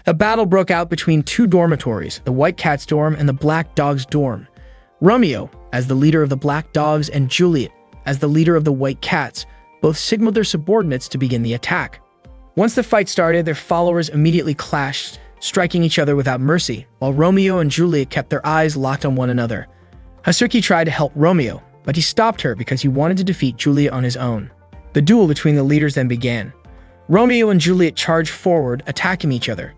A battle broke out between two dormitories, the White Cats dorm and the Black Dogs dorm. Romeo, as the leader of the Black Dogs, and Juliet, as the leader of the White Cats, both signaled their subordinates to begin the attack. Once the fight started, their followers immediately clashed, striking each other without mercy, while Romeo and Juliet kept their eyes locked on one another. Hazuki tried to help Romeo, but he stopped her because he wanted to defeat Juliet on his own. The duel between the leaders then began. Romeo and Juliet charged forward, attacking each other.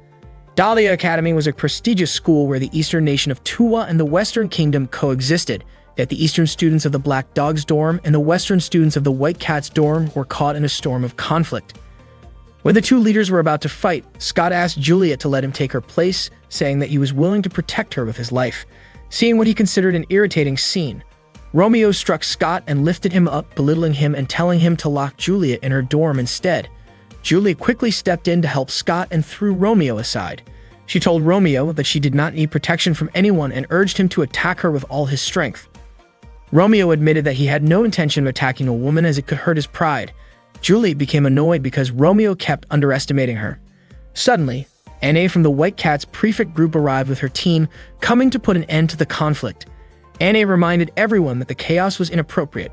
Dahlia Academy was a prestigious school where the eastern nation of Tuwa and the western kingdom coexisted, yet the eastern students of the Black Dogs dorm and the western students of the White Cats dorm were caught in a storm of conflict. When the two leaders were about to fight, Scott asked Juliet to let him take her place, saying that he was willing to protect her with his life. Seeing what he considered an irritating scene, Romeo struck Scott and lifted him up, belittling him and telling him to lock Juliet in her dorm instead. Juliet quickly stepped in to help Scott and threw Romeo aside. She told Romeo that she did not need protection from anyone and urged him to attack her with all his strength. Romeo admitted that he had no intention of attacking a woman as it could hurt his pride. Juliet became annoyed because Romeo kept underestimating her. Suddenly, Anne from the White Cats prefect group arrived with her team, coming to put an end to the conflict. Anne reminded everyone that the chaos was inappropriate.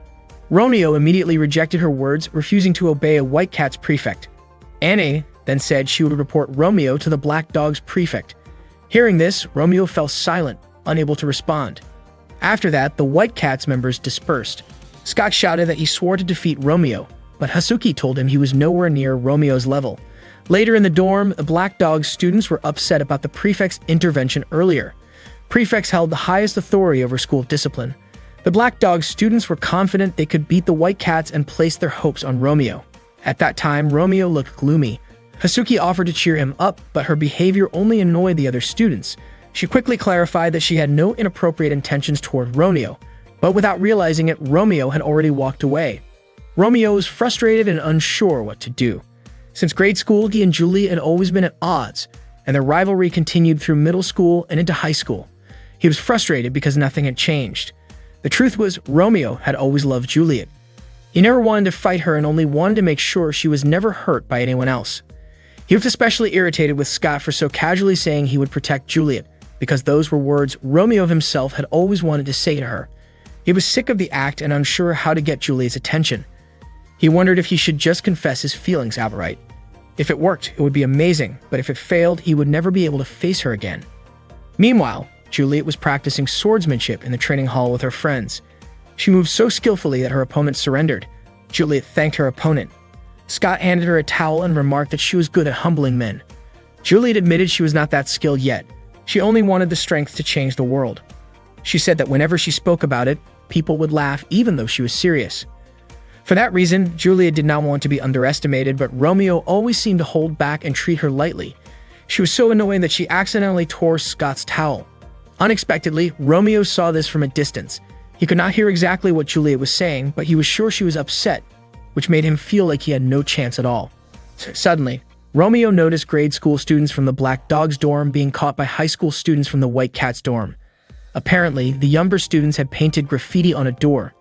Romeo immediately rejected her words, refusing to obey a White Cats prefect. Anne then said she would report Romeo to the Black Dogs prefect. Hearing this, Romeo fell silent, unable to respond. After that, the White Cats members dispersed. Scott shouted that he swore to defeat Romeo, but Hazuki told him he was nowhere near Romeo's level. Later in the dorm, the Black Dogs students were upset about the prefect's intervention earlier. Prefects held the highest authority over school discipline. The Black Dogs students were confident they could beat the White Cats and placed their hopes on Romeo. At that time, Romeo looked gloomy. Hazuki offered to cheer him up, but her behavior only annoyed the other students. She quickly clarified that she had no inappropriate intentions toward Romeo, but without realizing it, Romeo had already walked away. Romeo was frustrated and unsure what to do. Since grade school, he and Juliet had always been at odds, and their rivalry continued through middle school and into high school. He was frustrated because nothing had changed. The truth was, Romeo had always loved Juliet. He never wanted to fight her and only wanted to make sure she was never hurt by anyone else. He was especially irritated with Scott for so casually saying he would protect Juliet, because those were words Romeo himself had always wanted to say to her. He was sick of the act and unsure how to get Juliet's attention. He wondered if he should just confess his feelings outright. If it worked, it would be amazing, but if it failed, he would never be able to face her again. Meanwhile, Juliet was practicing swordsmanship in the training hall with her friends. She moved so skillfully that her opponent surrendered. Juliet thanked her opponent. Scott handed her a towel and remarked that she was good at humbling men. Juliet admitted she was not that skilled yet. She only wanted the strength to change the world. She said that whenever she spoke about it, people would laugh even though she was serious. For that reason, Juliet did not want to be underestimated, but Romeo always seemed to hold back and treat her lightly. She was so annoying that she accidentally tore Scott's towel. Unexpectedly, Romeo saw this from a distance. He could not hear exactly what Juliet was saying, but he was sure she was upset, which made him feel like he had no chance at all. Suddenly, Romeo noticed grade school students from the Black Dogs dorm being caught by high school students from the White Cats dorm. Apparently, the younger students had painted graffiti on a door.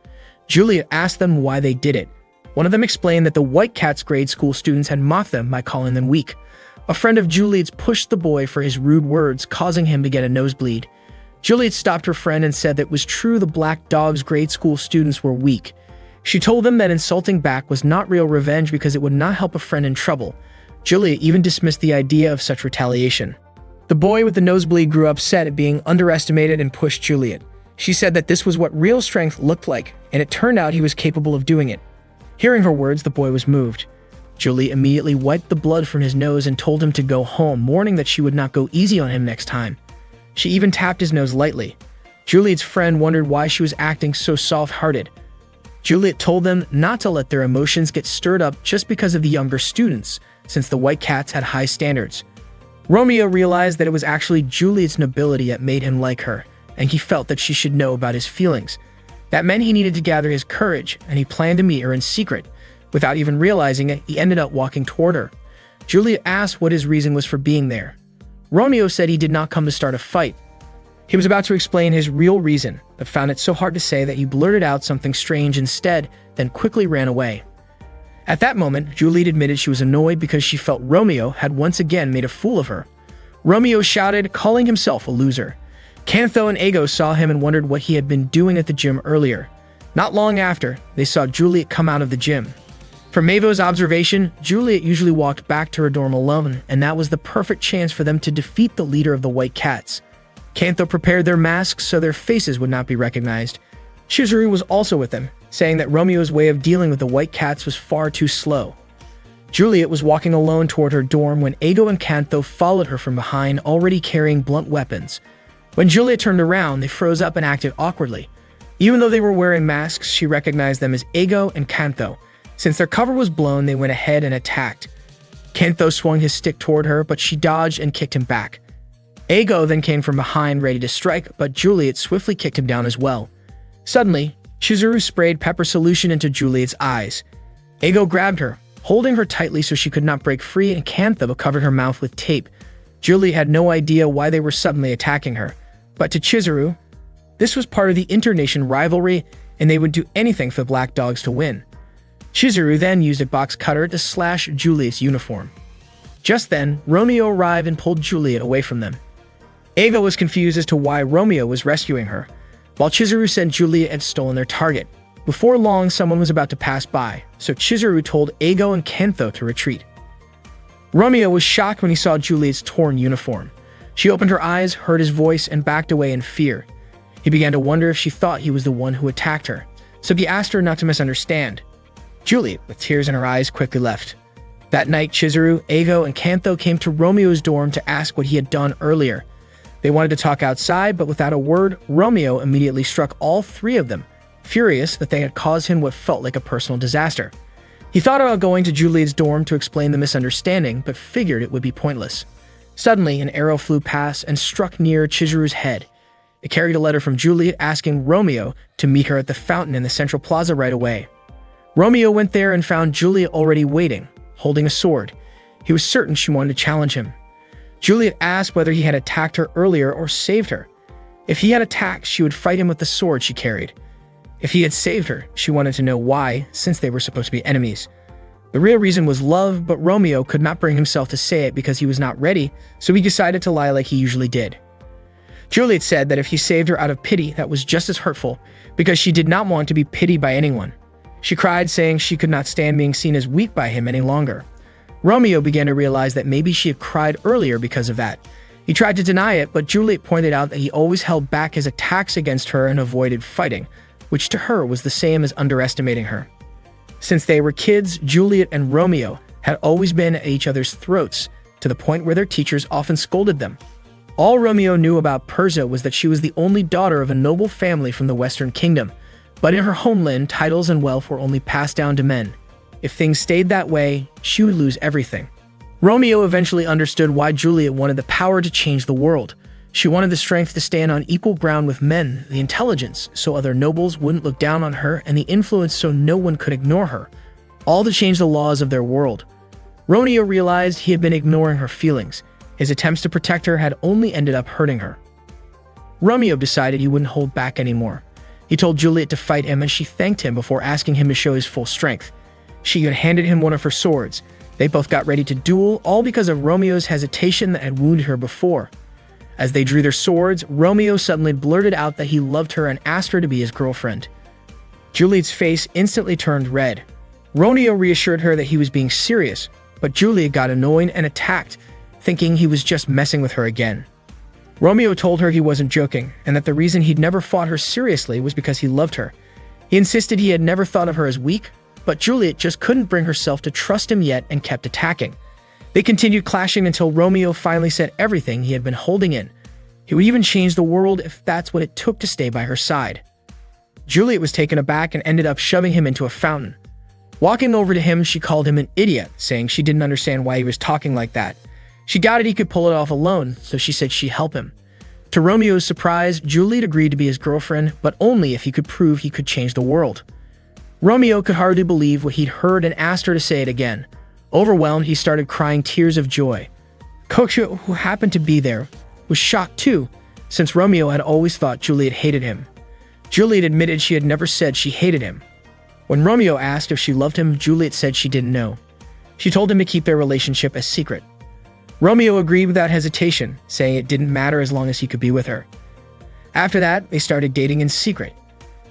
Juliet asked them why they did it. One of them explained that the White Cats grade school students had mocked them by calling them weak. A friend of Juliet's pushed the boy for his rude words, causing him to get a nosebleed. Juliet stopped her friend and said that it was true the Black Dogs grade school students were weak. She told them that insulting back was not real revenge because it would not help a friend in trouble. Juliet even dismissed the idea of such retaliation. The boy with the nosebleed grew upset at being underestimated and pushed Juliet. She said that this was what real strength looked like, and it turned out he was capable of doing it. Hearing her words, the boy was moved. Juliet immediately wiped the blood from his nose and told him to go home, warning that she would not go easy on him next time. She even tapped his nose lightly. Juliet's friend wondered why she was acting so soft-hearted. Juliet told them not to let their emotions get stirred up just because of the younger students, since the White Cats had high standards. Romeo realized that it was actually Juliet's nobility that made him like her, and he felt that she should know about his feelings. That meant he needed to gather his courage, and he planned to meet her in secret. Without even realizing it, he ended up walking toward her. Juliet asked what his reason was for being there. Romeo said he did not come to start a fight. He was about to explain his real reason, but found it so hard to say that he blurted out something strange instead, then quickly ran away. At that moment, Juliet admitted she was annoyed because she felt Romeo had once again made a fool of her. Romeo shouted, calling himself a loser. Cantho and Ego saw him and wondered what he had been doing at the gym earlier. Not long after, they saw Juliet come out of the gym. From Mavo's observation, Juliet usually walked back to her dorm alone, and that was the perfect chance for them to defeat the leader of the White Cats. Cantho prepared their masks so their faces would not be recognized. Chizuru was also with them, saying that Romeo's way of dealing with the White Cats was far too slow. Juliet was walking alone toward her dorm when Ego and Cantho followed her from behind, already carrying blunt weapons. When Juliet turned around, they froze up and acted awkwardly. Even though they were wearing masks, she recognized them as Ego and Cantho. Since their cover was blown, they went ahead and attacked. Cantho swung his stick toward her, but she dodged and kicked him back. Ego then came from behind, ready to strike, but Juliet swiftly kicked him down as well. Suddenly, Chizuru sprayed pepper solution into Juliet's eyes. Ego grabbed her, holding her tightly so she could not break free, and Cantho covered her mouth with tape. Juliet had no idea why they were suddenly attacking her. But to Chizuru, this was part of the internation rivalry, and they would do anything for the Black Dogs to win. Chizuru then used a box cutter to slash Juliet's uniform. Just then, Romeo arrived and pulled Juliet away from them. Ego was confused as to why Romeo was rescuing her, while Chizuru said Juliet had stolen their target. Before long, someone was about to pass by, so Chizuru told Ego and Cantho to retreat. Romeo was shocked when he saw Juliet's torn uniform. She opened her eyes, heard his voice, and backed away in fear. He began to wonder if she thought he was the one who attacked her, so he asked her not to misunderstand. Juliet, with tears in her eyes, quickly left. That night, Chizuru, Ego, and Cantho came to Romeo's dorm to ask what he had done earlier. They wanted to talk outside, but without a word, Romeo immediately struck all three of them, furious that they had caused him what felt like a personal disaster. He thought about going to Juliet's dorm to explain the misunderstanding, but figured it would be pointless. Suddenly, an arrow flew past and struck near Chizuru's head. It carried a letter from Juliet asking Romeo to meet her at the fountain in the central plaza right away. Romeo went there and found Juliet already waiting, holding a sword. He was certain she wanted to challenge him. Juliet asked whether he had attacked her earlier or saved her. If he had attacked, she would fight him with the sword she carried. If he had saved her, she wanted to know why, since they were supposed to be enemies. The real reason was love, but Romeo could not bring himself to say it because he was not ready, so he decided to lie like he usually did. Juliet said that if he saved her out of pity, that was just as hurtful, because she did not want to be pitied by anyone. She cried, saying she could not stand being seen as weak by him any longer. Romeo began to realize that maybe she had cried earlier because of that. He tried to deny it, but Juliet pointed out that he always held back his attacks against her and avoided fighting, which to her was the same as underestimating her. Since they were kids, Juliet and Romeo had always been at each other's throats, to the point where their teachers often scolded them. All Romeo knew about Persia was that she was the only daughter of a noble family from the Western Kingdom, but in her homeland, titles and wealth were only passed down to men. If things stayed that way, she would lose everything. Romeo eventually understood why Juliet wanted the power to change the world. She wanted the strength to stand on equal ground with men, the intelligence so other nobles wouldn't look down on her, and the influence so no one could ignore her, all to change the laws of their world. Romeo realized he had been ignoring her feelings. His attempts to protect her had only ended up hurting her. Romeo decided he wouldn't hold back anymore. He told Juliet to fight him, and she thanked him before asking him to show his full strength. She had handed him one of her swords. They both got ready to duel, all because of Romeo's hesitation that had wounded her before. As they drew their swords, Romeo suddenly blurted out that he loved her and asked her to be his girlfriend. Juliet's face instantly turned red. Romeo reassured her that he was being serious, but Juliet got annoyed and attacked, thinking he was just messing with her again. Romeo told her he wasn't joking, and that the reason he'd never fought her seriously was because he loved her. He insisted he had never thought of her as weak, but Juliet just couldn't bring herself to trust him yet and kept attacking. They continued clashing until Romeo finally said everything he had been holding in. He would even change the world if that's what it took to stay by her side. Juliet was taken aback and ended up shoving him into a fountain. Walking over to him, she called him an idiot, saying she didn't understand why he was talking like that. She doubted he could pull it off alone, so she said she'd help him. To Romeo's surprise, Juliet agreed to be his girlfriend, but only if he could prove he could change the world. Romeo could hardly believe what he'd heard and asked her to say it again. Overwhelmed, he started crying tears of joy. Koksha, who happened to be there, was shocked too, since Romeo had always thought Juliet hated him. Juliet admitted she had never said she hated him. When Romeo asked if she loved him, Juliet said she didn't know. She told him to keep their relationship a secret. Romeo agreed without hesitation, saying it didn't matter as long as he could be with her. After that, they started dating in secret.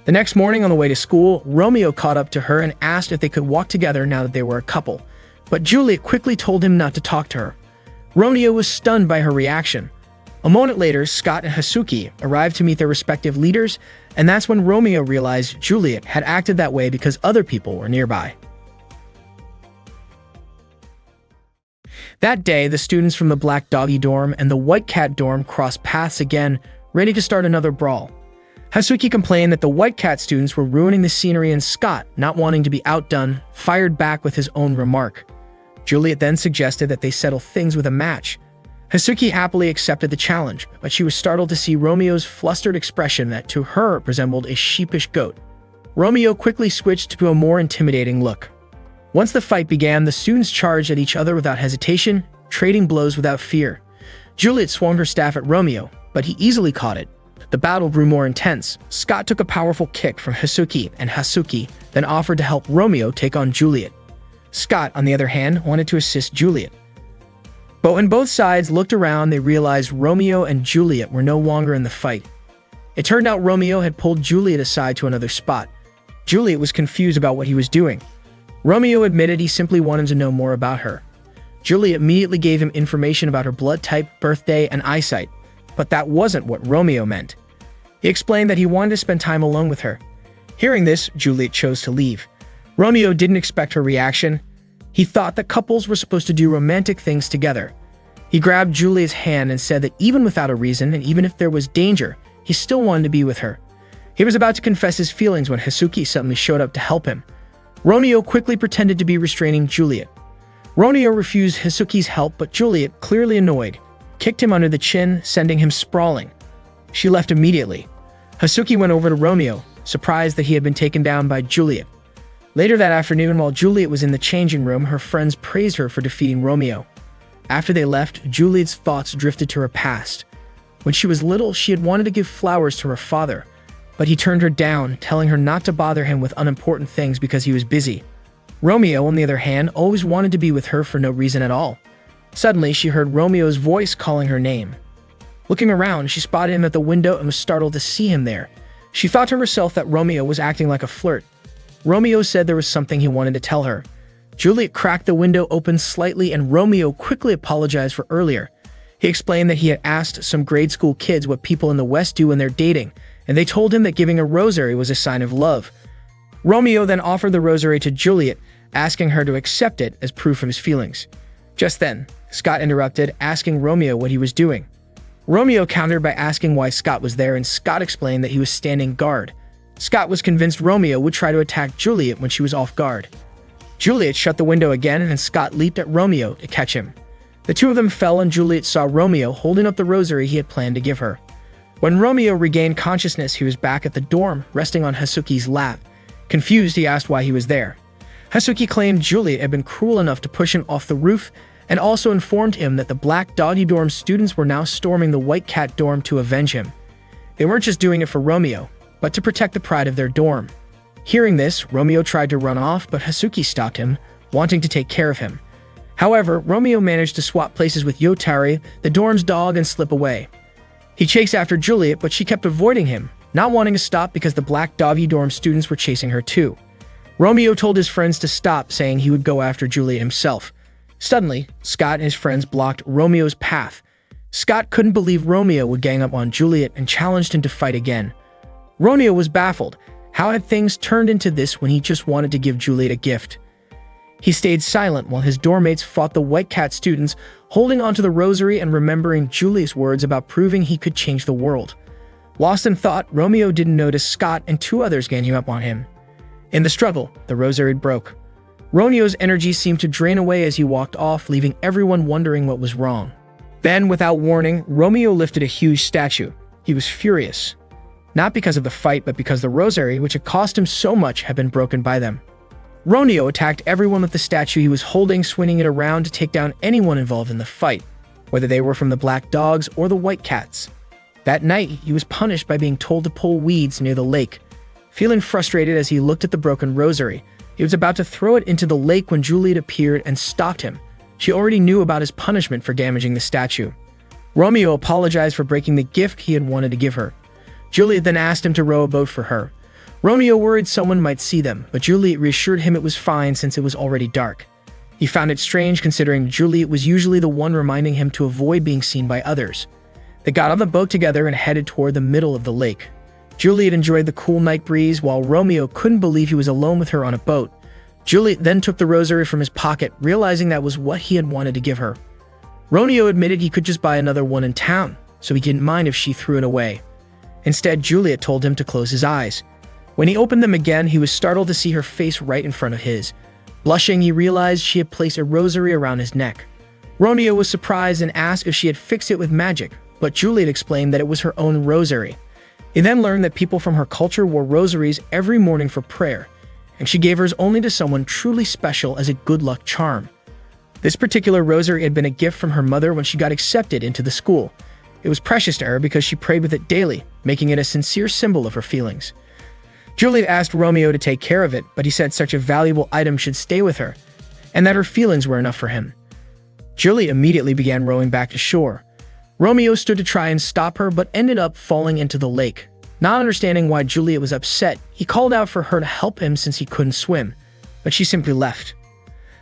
The next morning on the way to school, Romeo caught up to her and asked if they could walk together now that they were a couple, but Juliet quickly told him not to talk to her. Romeo was stunned by her reaction. A moment later, Scott and Hasuki arrived to meet their respective leaders, and that's when Romeo realized Juliet had acted that way because other people were nearby. That day, the students from the Black Doggy dorm and the White Cat dorm crossed paths again, ready to start another brawl. Hasuki complained that the White Cat students were ruining the scenery, and Scott, not wanting to be outdone, fired back with his own remark. Juliet then suggested that they settle things with a match. Hasuki happily accepted the challenge, but she was startled to see Romeo's flustered expression that to her resembled a sheepish goat. Romeo quickly switched to a more intimidating look. Once the fight began, the students charged at each other without hesitation, trading blows without fear. Juliet swung her staff at Romeo, but he easily caught it. The battle grew more intense. Scott took a powerful kick from Hasuki, and Hasuki then offered to help Romeo take on Juliet. Scott, on the other hand, wanted to assist Juliet. But when both sides looked around, they realized Romeo and Juliet were no longer in the fight. It turned out Romeo had pulled Juliet aside to another spot. Juliet was confused about what he was doing. Romeo admitted he simply wanted to know more about her. Juliet immediately gave him information about her blood type, birthday, and eyesight, but that wasn't what Romeo meant. He explained that he wanted to spend time alone with her. Hearing this, Juliet chose to leave. Romeo didn't expect her reaction. He thought that couples were supposed to do romantic things together. He grabbed Juliet's hand and said that even without a reason, and even if there was danger, he still wanted to be with her. He was about to confess his feelings when Hasuki suddenly showed up to help him. Romeo quickly pretended to be restraining Juliet. Romeo refused Hasuki's help, but Juliet, clearly annoyed, kicked him under the chin, sending him sprawling. She left immediately. Hasuki went over to Romeo, surprised that he had been taken down by Juliet. Later that afternoon, while Juliet was in the changing room, her friends praised her for defeating Romeo. After they left, Juliet's thoughts drifted to her past. When she was little, she had wanted to give flowers to her father, but he turned her down, telling her not to bother him with unimportant things because he was busy. Romeo, on the other hand, always wanted to be with her for no reason at all. Suddenly, she heard Romeo's voice calling her name. Looking around, she spotted him at the window and was startled to see him there. She thought to herself that Romeo was acting like a flirt. Romeo said there was something he wanted to tell her. Juliet cracked the window open slightly, and Romeo quickly apologized for earlier. He explained that he had asked some grade school kids what people in the West do when they're dating, and they told him that giving a rosary was a sign of love. Romeo then offered the rosary to Juliet, asking her to accept it as proof of his feelings. Just then, Scott interrupted, asking Romeo what he was doing. Romeo countered by asking why Scott was there, and Scott explained that he was standing guard. Scott was convinced Romeo would try to attack Juliet when she was off guard. Juliet shut the window again, and Scott leaped at Romeo to catch him. The two of them fell, and Juliet saw Romeo holding up the rosary he had planned to give her. When Romeo regained consciousness, he was back at the dorm, resting on Hasuki's lap. Confused, he asked why he was there. Hasuki claimed Juliet had been cruel enough to push him off the roof, and also informed him that the Black Doggy dorm students were now storming the White Cat dorm to avenge him. They weren't just doing it for Romeo, but to protect the pride of their dorm. Hearing this, Romeo tried to run off, but Hasuki stopped him, wanting to take care of him. However, Romeo managed to swap places with Yotari, the dorm's dog, and slip away. He chased after Juliet, but she kept avoiding him, not wanting to stop because the Black Doggy dorm students were chasing her too. Romeo told his friends to stop, saying he would go after Juliet himself. Suddenly, Scott and his friends blocked Romeo's path. Scott couldn't believe Romeo would gang up on Juliet and challenged him to fight again. Romeo was baffled. How had things turned into this when he just wanted to give Juliet a gift? He stayed silent while his dorm mates fought the White Cat students, holding onto the rosary and remembering Juliet's words about proving he could change the world. Lost in thought, Romeo didn't notice Scott and two others ganging up on him. In the struggle, the rosary broke. Romeo's energy seemed to drain away as he walked off, leaving everyone wondering what was wrong. Then, without warning, Romeo lifted a huge statue. He was furious. Not because of the fight, but because the rosary, which had cost him so much, had been broken by them. Romeo attacked everyone with the statue he was holding, swinging it around to take down anyone involved in the fight, whether they were from the Black Dogs or the White Cats. That night, he was punished by being told to pull weeds near the lake. Feeling frustrated as he looked at the broken rosary, he was about to throw it into the lake when Juliet appeared and stopped him. She already knew about his punishment for damaging the statue. Romeo apologized for breaking the gift he had wanted to give her. Juliet then asked him to row a boat for her. Romeo worried someone might see them, but Juliet reassured him it was fine since it was already dark. He found it strange considering Juliet was usually the one reminding him to avoid being seen by others. They got on the boat together and headed toward the middle of the lake. Juliet enjoyed the cool night breeze while Romeo couldn't believe he was alone with her on a boat. Juliet then took the rosary from his pocket, realizing that was what he had wanted to give her. Romeo admitted he could just buy another one in town, so he didn't mind if she threw it away. Instead, Juliet told him to close his eyes. When he opened them again, he was startled to see her face right in front of his. Blushing, he realized she had placed a rosary around his neck. Romeo was surprised and asked if she had fixed it with magic, but Juliet explained that it was her own rosary. He then learned that people from her culture wore rosaries every morning for prayer, and she gave hers only to someone truly special as a good luck charm. This particular rosary had been a gift from her mother when she got accepted into the school. It was precious to her because she prayed with it daily, making it a sincere symbol of her feelings. Juliet asked Romeo to take care of it, but he said such a valuable item should stay with her, and that her feelings were enough for him. Juliet immediately began rowing back to shore. Romeo stood to try and stop her, but ended up falling into the lake. Not understanding why Juliet was upset, he called out for her to help him since he couldn't swim, but she simply left.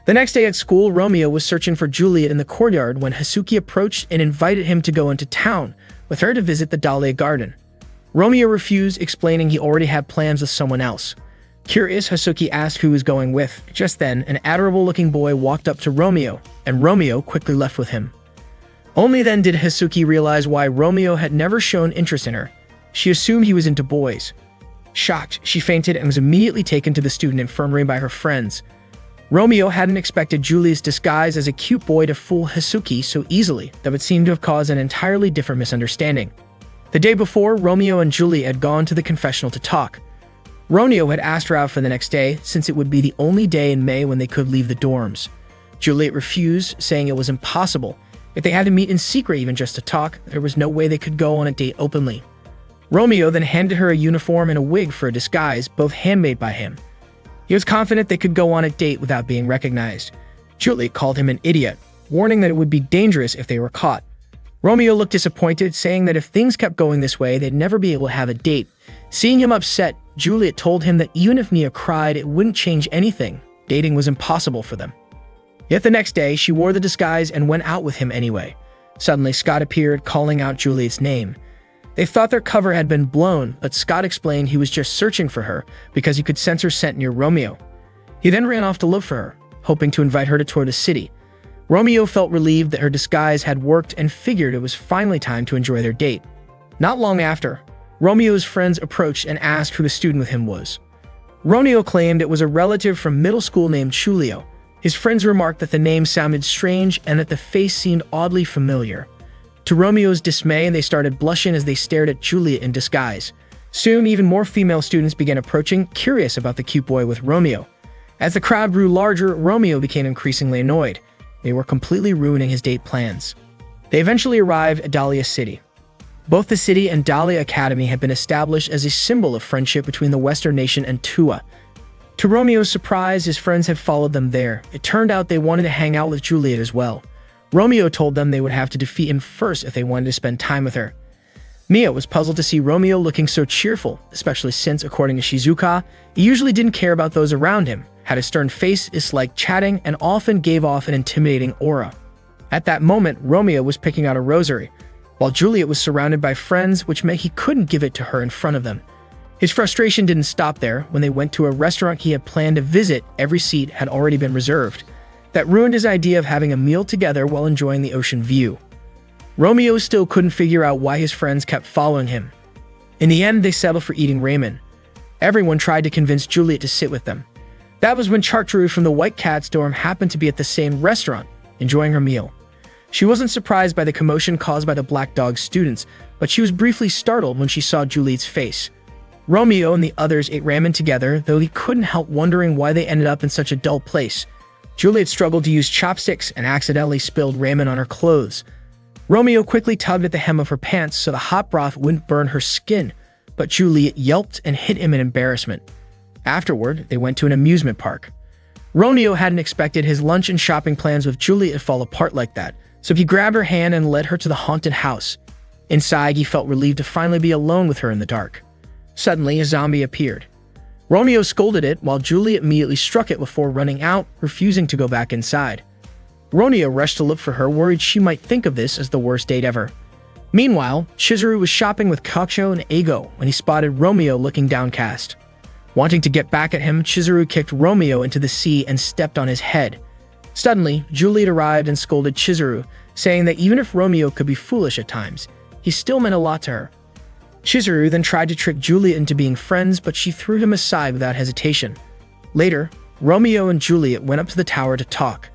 The next day at school, Romeo was searching for Juliet in the courtyard when Hasuki approached and invited him to go into town with her to visit the Dahlia Garden. Romeo refused, explaining he already had plans with someone else. Curious, Hasuki asked who he was going with. Just then, an adorable-looking boy walked up to Romeo, and Romeo quickly left with him. Only then did Hasuki realize why Romeo had never shown interest in her. She assumed he was into boys. Shocked, she fainted and was immediately taken to the student infirmary by her friends. Romeo hadn't expected Juliet's disguise as a cute boy to fool Hasuki so easily that would seem to have caused an entirely different misunderstanding. The day before, Romeo and Juliet had gone to the confessional to talk. Romeo had asked her out for the next day, since it would be the only day in May when they could leave the dorms. Juliet refused, saying it was impossible. If they had to meet in secret even just to talk, there was no way they could go on a date openly. Romeo then handed her a uniform and a wig for a disguise, both handmade by him. He was confident they could go on a date without being recognized. Juliet called him an idiot, warning that it would be dangerous if they were caught. Romeo looked disappointed, saying that if things kept going this way, they'd never be able to have a date. Seeing him upset, Juliet told him that even if Mia cried, it wouldn't change anything. Dating was impossible for them. Yet the next day, she wore the disguise and went out with him anyway. Suddenly, Scott appeared, calling out Juliet's name. They thought their cover had been blown, but Scott explained he was just searching for her because he could sense her scent near Romeo. He then ran off to look for her, hoping to invite her to tour the city. Romeo felt relieved that her disguise had worked and figured it was finally time to enjoy their date. Not long after, Romeo's friends approached and asked who the student with him was. Romeo claimed it was a relative from middle school named Chulio. His friends remarked that the name sounded strange and that the face seemed oddly familiar. To Romeo's dismay, they started blushing as they stared at Juliet in disguise. Soon, even more female students began approaching, curious about the cute boy with Romeo. As the crowd grew larger, Romeo became increasingly annoyed. They were completely ruining his date plans. They eventually arrived at Dahlia City. Both the city and Dahlia Academy had been established as a symbol of friendship between the Western nation and Tua. To Romeo's surprise, his friends had followed them there. It turned out they wanted to hang out with Juliet as well. Romeo told them they would have to defeat him first if they wanted to spend time with her. Mia was puzzled to see Romeo looking so cheerful, especially since, according to Shizuka, he usually didn't care about those around him, had a stern face, disliked chatting, and often gave off an intimidating aura. At that moment, Romeo was picking out a rosary, while Juliet was surrounded by friends, which meant he couldn't give it to her in front of them. His frustration didn't stop there. When they went to a restaurant he had planned to visit, every seat had already been reserved. That ruined his idea of having a meal together while enjoying the ocean view. Romeo still couldn't figure out why his friends kept following him. In the end, they settled for eating ramen. Everyone tried to convince Juliet to sit with them. That was when Chartreuse from the White Cat's dorm happened to be at the same restaurant, enjoying her meal. She wasn't surprised by the commotion caused by the Black Dog students, but she was briefly startled when she saw Juliet's face. Romeo and the others ate ramen together, though he couldn't help wondering why they ended up in such a dull place. Juliet struggled to use chopsticks and accidentally spilled ramen on her clothes. Romeo quickly tugged at the hem of her pants so the hot broth wouldn't burn her skin, but Juliet yelped and hit him in embarrassment. Afterward, they went to an amusement park. Romeo hadn't expected his lunch and shopping plans with Juliet to fall apart like that, so he grabbed her hand and led her to the haunted house. Inside, he felt relieved to finally be alone with her in the dark. Suddenly, a zombie appeared. Romeo scolded it while Juliet immediately struck it before running out, refusing to go back inside. Romeo rushed to look for her, worried she might think of this as the worst date ever. Meanwhile, Chizuru was shopping with Kakushou and Eigo when he spotted Romeo looking downcast. Wanting to get back at him, Chizuru kicked Romeo into the sea and stepped on his head. Suddenly, Juliet arrived and scolded Chizuru, saying that even if Romeo could be foolish at times, he still meant a lot to her. Chizuru then tried to trick Juliet into being friends, but she threw him aside without hesitation. Later, Romeo and Juliet went up to the tower to talk.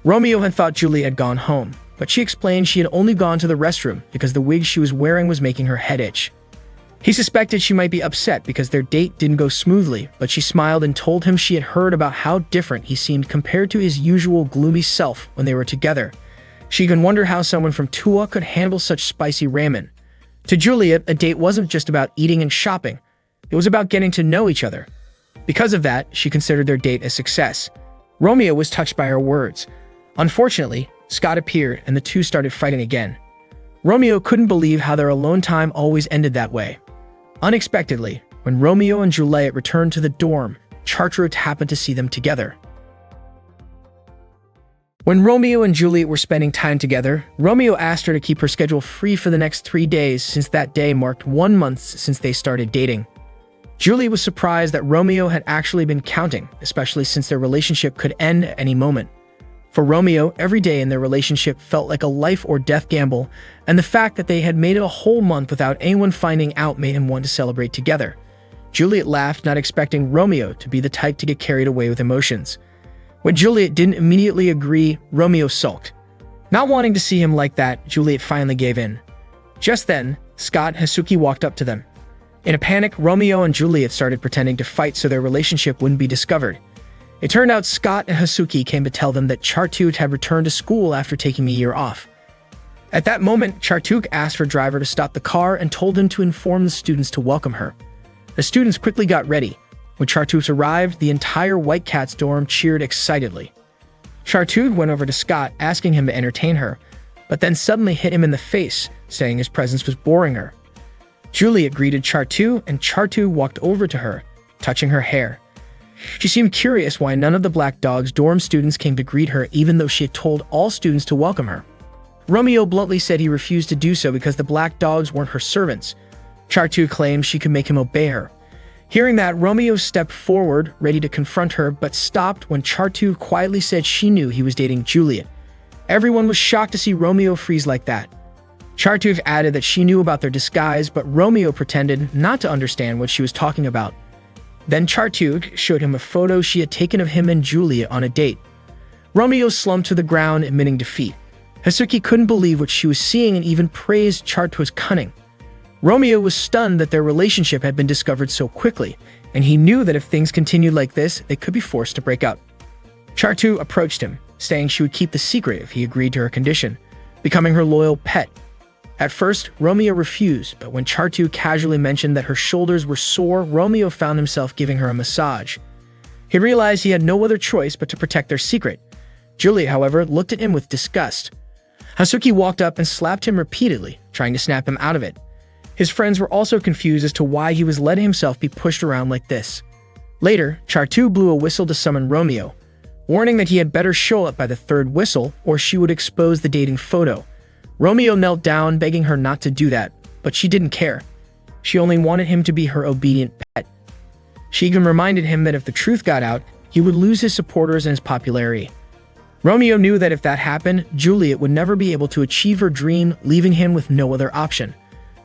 Romeo had thought Juliet had gone home, but she explained she had only gone to the restroom because the wig she was wearing was making her head itch. He suspected she might be upset because their date didn't go smoothly, but she smiled and told him she had heard about how different he seemed compared to his usual gloomy self when they were together. She can wonder how someone from Tua could handle such spicy ramen. To Juliet, a date wasn't just about eating and shopping. It was about getting to know each other. Because of that, she considered their date a success. Romeo was touched by her words. Unfortunately, Scott appeared and the two started fighting again. Romeo couldn't believe how their alone time always ended that way. Unexpectedly, when Romeo and Juliet returned to the dorm, Chartreux happened to see them together. When Romeo and Juliet were spending time together, Romeo asked her to keep her schedule free for the next 3 days since that day marked 1 month since they started dating. Juliet was surprised that Romeo had actually been counting, especially since their relationship could end at any moment. For Romeo, every day in their relationship felt like a life or death gamble, and the fact that they had made it a whole month without anyone finding out made him want to celebrate together. Juliet laughed, not expecting Romeo to be the type to get carried away with emotions. When Juliet didn't immediately agree, Romeo sulked. Not wanting to see him like that, Juliet finally gave in. Just then, Scott and Hasuki walked up to them. In a panic, Romeo and Juliet started pretending to fight so their relationship wouldn't be discovered. It turned out Scott and Hasuki came to tell them that Chartreux had returned to school after taking a year off. At that moment, Chartreux asked for a driver to stop the car and told him to inform the students to welcome her. The students quickly got ready. When Chartreux arrived, the entire White Cats dorm cheered excitedly. Chartreux went over to Scott, asking him to entertain her, but then suddenly hit him in the face, saying his presence was boring her. Juliet greeted Chartreux, and Chartreux walked over to her, touching her hair. She seemed curious why none of the Black Dog's dorm students came to greet her even though she had told all students to welcome her. Romeo bluntly said he refused to do so because the Black Dogs weren't her servants. Chartreux claimed she could make him obey her. Hearing that, Romeo stepped forward, ready to confront her, but stopped when Chartreux quietly said she knew he was dating Juliet. Everyone was shocked to see Romeo freeze like that. Chartreux added that she knew about their disguise, but Romeo pretended not to understand what she was talking about. Then Chartreux showed him a photo she had taken of him and Juliet on a date. Romeo slumped to the ground, admitting defeat. Hasuki couldn't believe what she was seeing and even praised Chartreux's cunning. Romeo was stunned that their relationship had been discovered so quickly, and he knew that if things continued like this, they could be forced to break up. Chartreux approached him, saying she would keep the secret if he agreed to her condition, becoming her loyal pet. At first, Romeo refused, but when Chartreux casually mentioned that her shoulders were sore, Romeo found himself giving her a massage. He realized he had no other choice but to protect their secret. Juliet, however, looked at him with disgust. Hasuki walked up and slapped him repeatedly, trying to snap him out of it. His friends were also confused as to why he was letting himself be pushed around like this. Later, Chartreux blew a whistle to summon Romeo, warning that he had better show up by the third whistle or she would expose the dating photo. Romeo knelt down, begging her not to do that, but she didn't care. She only wanted him to be her obedient pet. She even reminded him that if the truth got out, he would lose his supporters and his popularity. Romeo knew that if that happened, Juliet would never be able to achieve her dream, leaving him with no other option.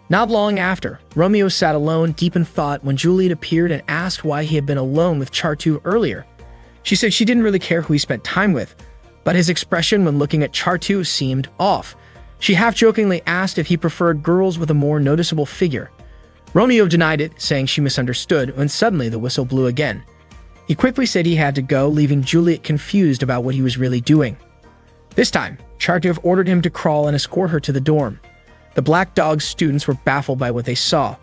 Not long after, Romeo sat alone, deep in thought, when Juliet appeared and asked why he had been alone with Chartreux earlier. She said she didn't really care who he spent time with, but his expression when looking at Chartreux seemed off. She half-jokingly asked if he preferred girls with a more noticeable figure. Romeo denied it, saying she misunderstood, when suddenly the whistle blew again. He quickly said he had to go, leaving Juliet confused about what he was really doing. This time, Chartreux ordered him to crawl and escort her to the dorm. The Black Dog's students were baffled by what they saw.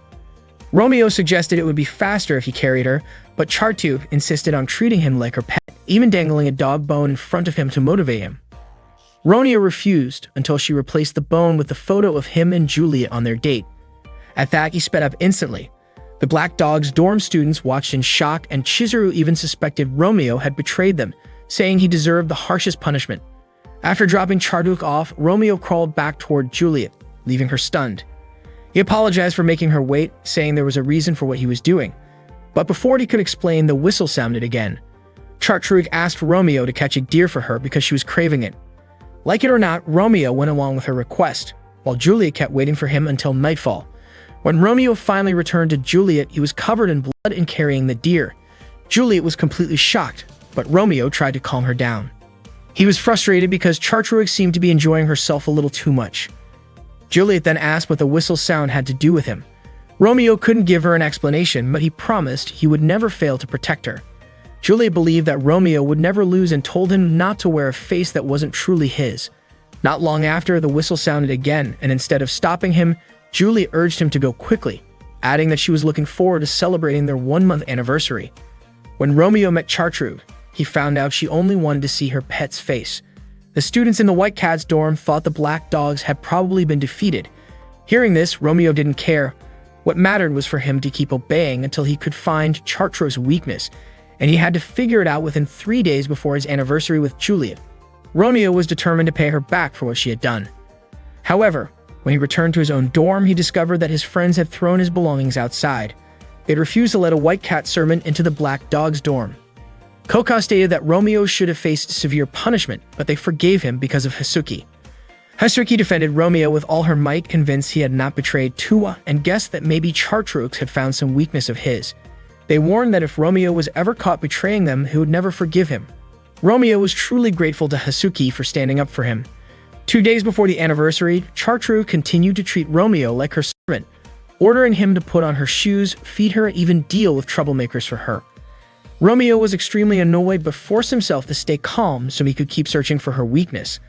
Romeo suggested it would be faster if he carried her, but Chartreux insisted on treating him like her pet. even dangling a dog bone in front of him to motivate him. Romeo refused until she replaced the bone with the photo of him and Juliet on their date. At that, he sped up instantly. The Black Dog's dorm students watched in shock, and Chizuru even suspected Romeo had betrayed them, saying he deserved the harshest punishment. After dropping Charduk off, Romeo crawled back toward Juliet, leaving her stunned. He apologized for making her wait, saying there was a reason for what he was doing. But before he could explain, the whistle sounded again. Charduk asked Romeo to catch a deer for her because she was craving it. Like it or not, Romeo went along with her request, while Juliet kept waiting for him until nightfall. When Romeo finally returned to Juliet, he was covered in blood and carrying the deer. Juliet was completely shocked, but Romeo tried to calm her down. He was frustrated because Charduk seemed to be enjoying herself a little too much. Juliet then asked what the whistle sound had to do with him. Romeo couldn't give her an explanation, but he promised he would never fail to protect her. Juliet believed that Romeo would never lose and told him not to wear a face that wasn't truly his. Not long after, the whistle sounded again, and instead of stopping him, Juliet urged him to go quickly, adding that she was looking forward to celebrating their 1-month anniversary. When Romeo met Charduk, he found out she only wanted to see her pet's face. The students in the White Cat's dorm thought the Black Dogs had probably been defeated. Hearing this, Romeo didn't care. What mattered was for him to keep obeying until he could find Charduk's weakness, and he had to figure it out within 3 days before his anniversary with Juliet. Romeo was determined to pay her back for what she had done. However, when he returned to his own dorm, he discovered that his friends had thrown his belongings outside. They'd refused to let a White Cat servant into the Black Dog's dorm. Koka stated that Romeo should have faced severe punishment, but they forgave him because of Hasuki. Hasuki defended Romeo with all her might, convinced he had not betrayed Tuwa, and guessed that maybe Charduk had found some weakness of his. They warned that if Romeo was ever caught betraying them, he would never forgive him. Romeo was truly grateful to Hasuki for standing up for him. 2 days before the anniversary, Charduk continued to treat Romeo like her servant, ordering him to put on her shoes, feed her, and even deal with troublemakers for her. Romeo was extremely annoyed but forced himself to stay calm so he could keep searching for her weakness.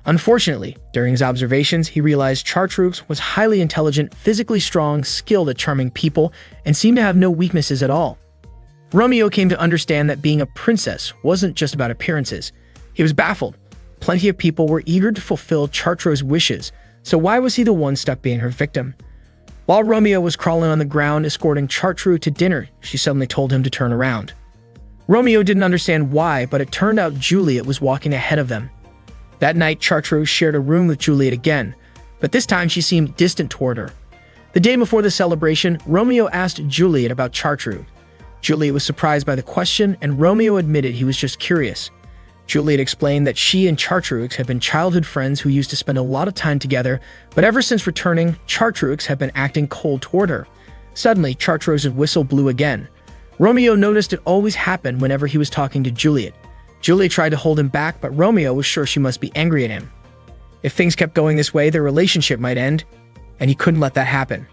Unfortunately, during his observations, he realized Charduk was highly intelligent, physically strong, skilled at charming people, and seemed to have no weaknesses at all. Romeo came to understand that being a princess wasn't just about appearances. He was baffled. Plenty of people were eager to fulfill Charduk's wishes, so why was he the one stuck being her victim? While Romeo was crawling on the ground escorting Charduk to dinner, she suddenly told him to turn around. Romeo didn't understand why, but it turned out Juliet was walking ahead of them. That night, Charduk shared a room with Juliet again, but this time she seemed distant toward her. The day before the celebration, Romeo asked Juliet about Charduk. Juliet was surprised by the question, and Romeo admitted he was just curious. Juliet explained that she and Charduk had been childhood friends who used to spend a lot of time together, but ever since returning, Charduk had been acting cold toward her. Suddenly, Charduk's whistle blew again. Romeo noticed it always happened whenever he was talking to Juliet. Juliet tried to hold him back, but Romeo was sure she must be angry at him. If things kept going this way, their relationship might end, and he couldn't let that happen.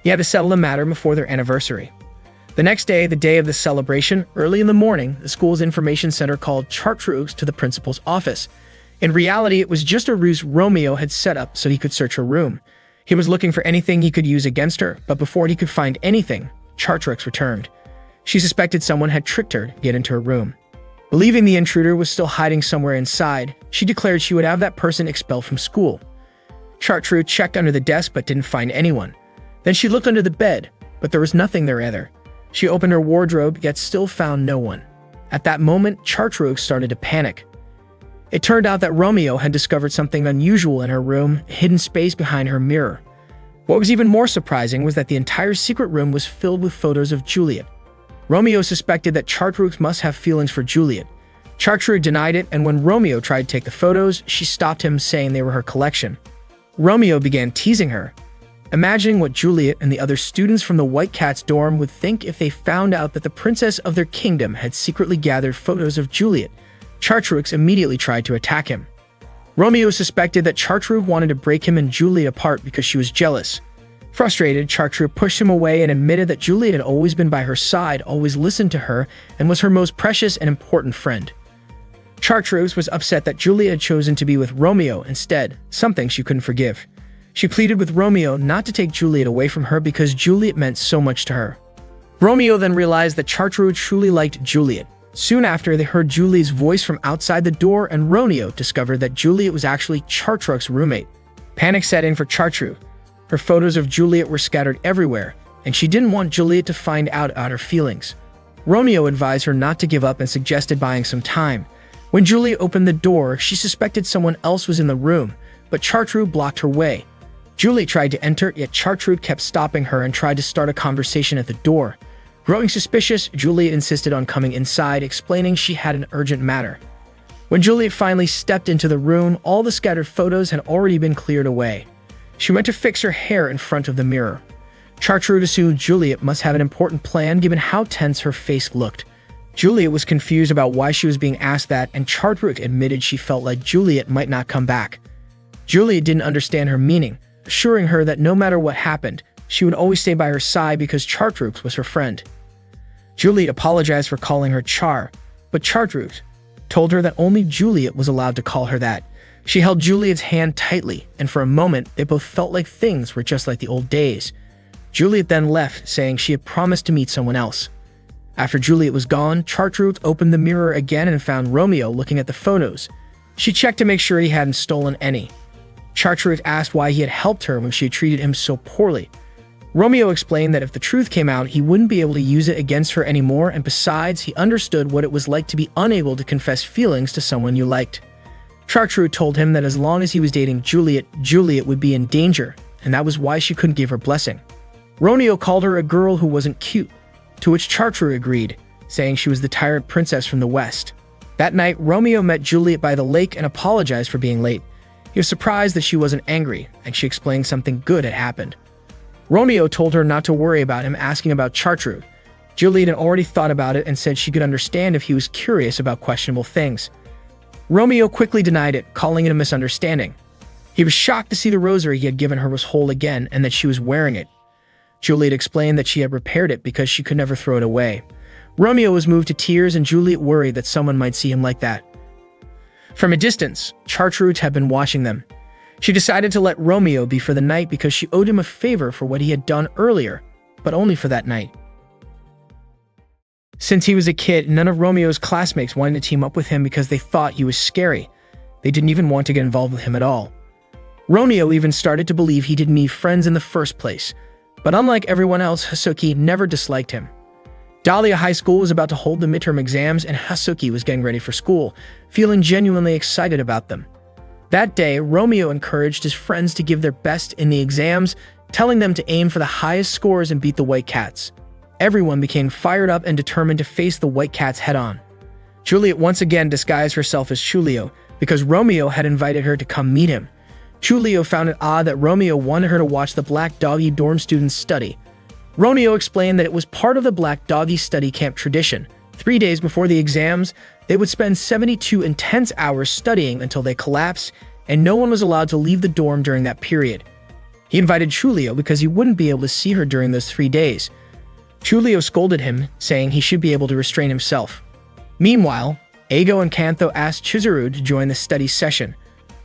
He had to settle the matter before their anniversary. The next day, the day of the celebration, early in the morning, the school's information center called Charduk to the principal's office. In reality, it was just a ruse Romeo had set up so he could search her room. He was looking for anything he could use against her, but before he could find anything, Charduk returned. She suspected someone had tricked her to get into her room. Believing the intruder was still hiding somewhere inside, she declared she would have that person expelled from school. Charduk checked under the desk but didn't find anyone. Then she looked under the bed, but there was nothing there either. She opened her wardrobe yet still found no one. At that moment, Charduk started to panic. It turned out that Romeo had discovered something unusual in her room, a hidden space behind her mirror. What was even more surprising was that the entire secret room was filled with photos of Juliet. Romeo suspected that Charduk must have feelings for Juliet. Charduk denied it, and when Romeo tried to take the photos, she stopped him, saying they were her collection. Romeo began teasing her, imagining what Juliet and the other students from the White Cat's dorm would think if they found out that the princess of their kingdom had secretly gathered photos of Juliet. Charduk immediately tried to attack him. Romeo suspected that Charduk wanted to break him and Juliet apart because she was jealous. Frustrated, Charduk pushed him away and admitted that Juliet had always been by her side, always listened to her, and was her most precious and important friend. Charduk was upset that Juliet had chosen to be with Romeo instead, something she couldn't forgive. She pleaded with Romeo not to take Juliet away from her because Juliet meant so much to her. Romeo then realized that Charduk truly liked Juliet. Soon after, they heard Juliet's voice from outside the door, and Romeo discovered that Juliet was actually Chartruk's roommate. Panic set in for Chartruk. Her photos of Juliet were scattered everywhere, and she didn't want Juliet to find out about her feelings. Romeo advised her not to give up and suggested buying some time. When Juliet opened the door, she suspected someone else was in the room, but Chartruk blocked her way. Juliet tried to enter, yet Chartruk kept stopping her and tried to start a conversation at the door. Growing suspicious, Juliet insisted on coming inside, explaining she had an urgent matter. When Juliet finally stepped into the room, all the scattered photos had already been cleared away. She went to fix her hair in front of the mirror. Chartruk assumed Juliet must have an important plan given how tense her face looked. Juliet was confused about why she was being asked that, and Chartruk admitted she felt like Juliet might not come back. Juliet didn't understand her meaning, assuring her that no matter what happened, she would always stay by her side because Chartruk was her friend. Juliet apologized for calling her Char, but Chartruk told her that only Juliet was allowed to call her that. She held Juliet's hand tightly, and for a moment, they both felt like things were just like the old days. Juliet then left, saying she had promised to meet someone else. After Juliet was gone, Chartruk opened the mirror again and found Romeo looking at the photos. She checked to make sure he hadn't stolen any. Chartruk asked why he had helped her when she had treated him so poorly. Romeo explained that if the truth came out, he wouldn't be able to use it against her anymore, and besides, he understood what it was like to be unable to confess feelings to someone you liked. Chartruk told him that as long as he was dating Juliet, Juliet would be in danger, and that was why she couldn't give her blessing. Romeo called her a girl who wasn't cute, to which Chartruk agreed, saying she was the tyrant princess from the West. That night, Romeo met Juliet by the lake and apologized for being late. He was surprised that she wasn't angry, and she explained something good had happened. Romeo told her not to worry about him asking about Chartruk. Juliet had already thought about it and said she could understand if he was curious about questionable things. Romeo quickly denied it, calling it a misunderstanding. He was shocked to see the rosary he had given her was whole again and that she was wearing it. Juliet explained that she had repaired it because she could never throw it away. Romeo was moved to tears, and Juliet worried that someone might see him like that. From a distance, Chartruk had been watching them. She decided to let Romeo be for the night because she owed him a favor for what he had done earlier, but only for that night. Since he was a kid, none of Romeo's classmates wanted to team up with him because they thought he was scary. They didn't even want to get involved with him at all. Romeo even started to believe he didn't need friends in the first place. But unlike everyone else, Hasuki never disliked him. Dahlia High School was about to hold the midterm exams, and Hasuki was getting ready for school, feeling genuinely excited about them. That day, Romeo encouraged his friends to give their best in the exams, telling them to aim for the highest scores and beat the White Cats. Everyone became fired up and determined to face the White Cats head-on. Juliet once again disguised herself as Chulio because Romeo had invited her to come meet him. Chulio found it odd that Romeo wanted her to watch the Black Doggy dorm students study. Romeo explained that it was part of the Black Doggy study camp tradition. 3 days before the exams, they would spend 72 intense hours studying until they collapsed, and no one was allowed to leave the dorm during that period. He invited Chulio because he wouldn't be able to see her during those 3 days. Chulio scolded him, saying he should be able to restrain himself. Meanwhile, Eigo and Kantho asked Chizuru to join the study session,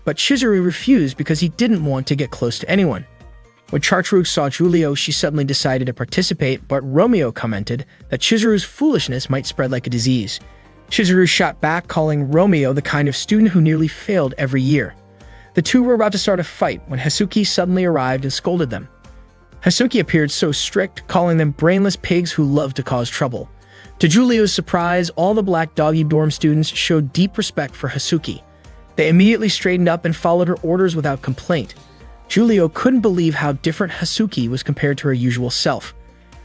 but Chizuru refused because he didn't want to get close to anyone. When Chartruk saw Chulio, she suddenly decided to participate, but Romeo commented that Chizuru's foolishness might spread like a disease. Chizuru shot back, calling Romeo the kind of student who nearly failed every year. The two were about to start a fight when Hasuki suddenly arrived and scolded them. Hasuki appeared so strict, calling them brainless pigs who loved to cause trouble. To Julio's surprise, all the Black Doggy dorm students showed deep respect for Hasuki. They immediately straightened up and followed her orders without complaint. Julio couldn't believe how different Hasuki was compared to her usual self.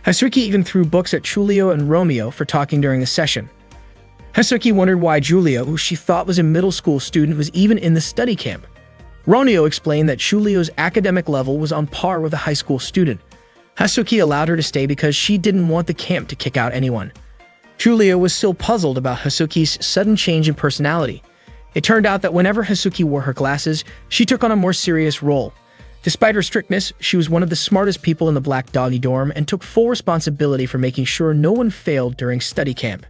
Hasuki even threw books at Chulio and Romeo for talking during the session. Hasuki wondered why Julio, who she thought was a middle school student, was even in the study camp. Romeo explained that Chulio's academic level was on par with a high school student. Hasuki allowed her to stay because she didn't want the camp to kick out anyone. Chulio was still puzzled about Hasuki's sudden change in personality. It turned out that whenever Hasuki wore her glasses, she took on a more serious role. Despite her strictness, she was one of the smartest people in the Black Doggy dorm and took full responsibility for making sure no one failed during study camp.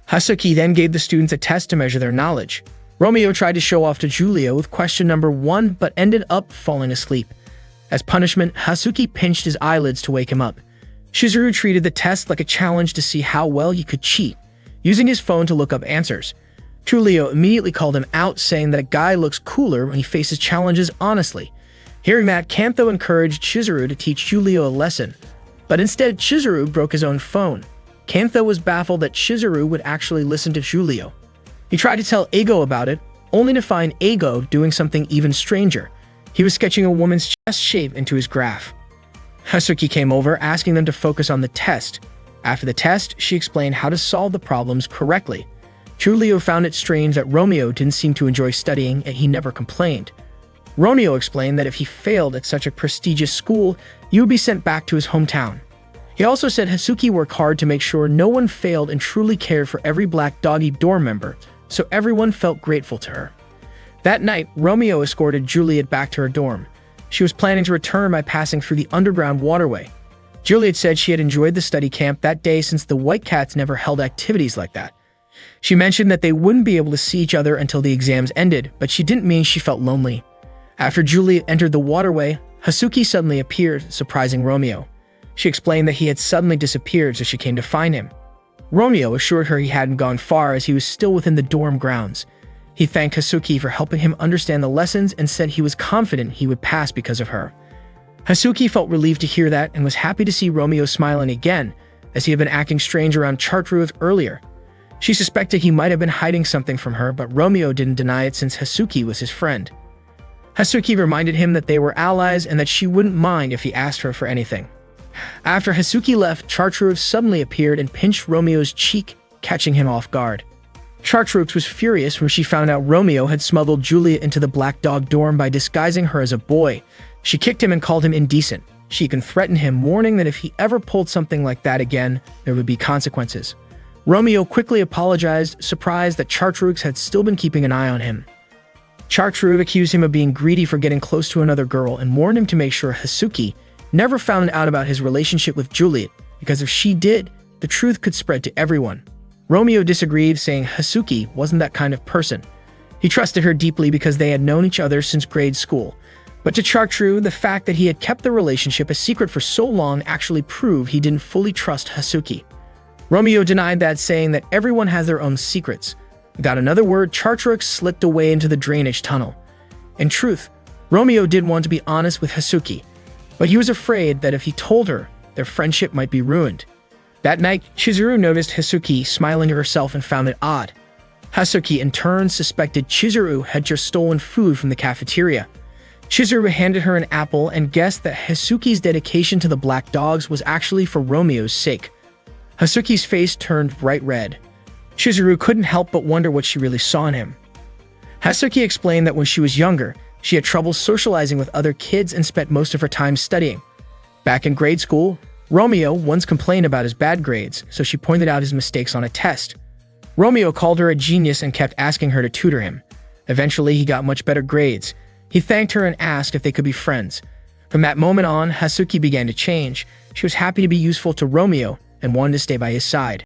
Hasuki then gave the students a test to measure their knowledge. Romeo tried to show off to Julio with question number 1, but ended up falling asleep. As punishment, Hasuki pinched his eyelids to wake him up. Chizuru treated the test like a challenge to see how well he could cheat. using his phone to look up answers. Giulio immediately called him out, saying that a guy looks cooler when he faces challenges honestly. Hearing that, Kantho encouraged Chizuru to teach Giulio a lesson, but instead Chizuru broke his own phone. Kantho was baffled that Chizuru would actually listen to Giulio. He tried to tell Eigo about it, only to find Eigo doing something even stranger. He was sketching a woman's chest shape into his graph. Hazuki came over, asking them to focus on the test. After the test, she explained how to solve the problems correctly. Giulio found it strange that Romeo didn't seem to enjoy studying, and he never complained. Romeo explained that if he failed at such a prestigious school, he would be sent back to his hometown. He also said Hazuki worked hard to make sure no one failed and truly cared for every Black Doggy dorm member, so everyone felt grateful to her. That night, Romeo escorted Juliet back to her dorm. She was planning to return by passing through the underground waterway. Juliet said she had enjoyed the study camp that day since the White Cats never held activities like that. She mentioned that they wouldn't be able to see each other until the exams ended, but she didn't mean she felt lonely. After Juliet entered the waterway, Hazuki suddenly appeared, surprising Romeo. She explained that he had suddenly disappeared, so she came to find him. Romeo assured her he hadn't gone far as he was still within the dorm grounds. He thanked Hazuki for helping him understand the lessons and said he was confident he would pass because of her. Hazuki felt relieved to hear that and was happy to see Romeo smiling again, as he had been acting strange around Chartreuse earlier. She suspected he might have been hiding something from her, but Romeo didn't deny it since Hazuki was his friend. Hazuki reminded him that they were allies and that she wouldn't mind if he asked her for anything. After Hazuki left, Chartreuse suddenly appeared and pinched Romeo's cheek, catching him off guard. Chartreuse was furious when she found out Romeo had smuggled Juliet into the Black Dog dorm by disguising her as a boy. She kicked him and called him indecent. She even threatened him, warning that if he ever pulled something like that again, there would be consequences. Romeo quickly apologized, surprised that Chartreuse had still been keeping an eye on him. Chartreuse accused him of being greedy for getting close to another girl and warned him to make sure Hazuki never found out about his relationship with Juliet, because if she did, the truth could spread to everyone. Romeo disagreed, saying Hazuki wasn't that kind of person. He trusted her deeply because they had known each other since grade school. But to Chartreuse, the fact that he had kept the relationship a secret for so long actually proved he didn't fully trust Hazuki. Romeo denied that, saying that everyone has their own secrets. Without another word, Chartreuse slipped away into the drainage tunnel. In truth, Romeo did want to be honest with Hazuki, but he was afraid that if he told her, their friendship might be ruined. That night, Chizuru noticed Hazuki smiling to herself and found it odd. Hazuki in turn suspected Chizuru had just stolen food from the cafeteria. Chizuru handed her an apple and guessed that Hazuki's dedication to the Black Dogs was actually for Romeo's sake. Hazuki's face turned bright red. Chizuru couldn't help but wonder what she really saw in him. Hazuki explained that when she was younger, she had trouble socializing with other kids and spent most of her time studying. Back in grade school, Romeo once complained about his bad grades, so she pointed out his mistakes on a test. Romeo called her a genius and kept asking her to tutor him. Eventually, he got much better grades. He thanked her and asked if they could be friends. From that moment on, Hazuki began to change. She was happy to be useful to Romeo and wanted to stay by his side.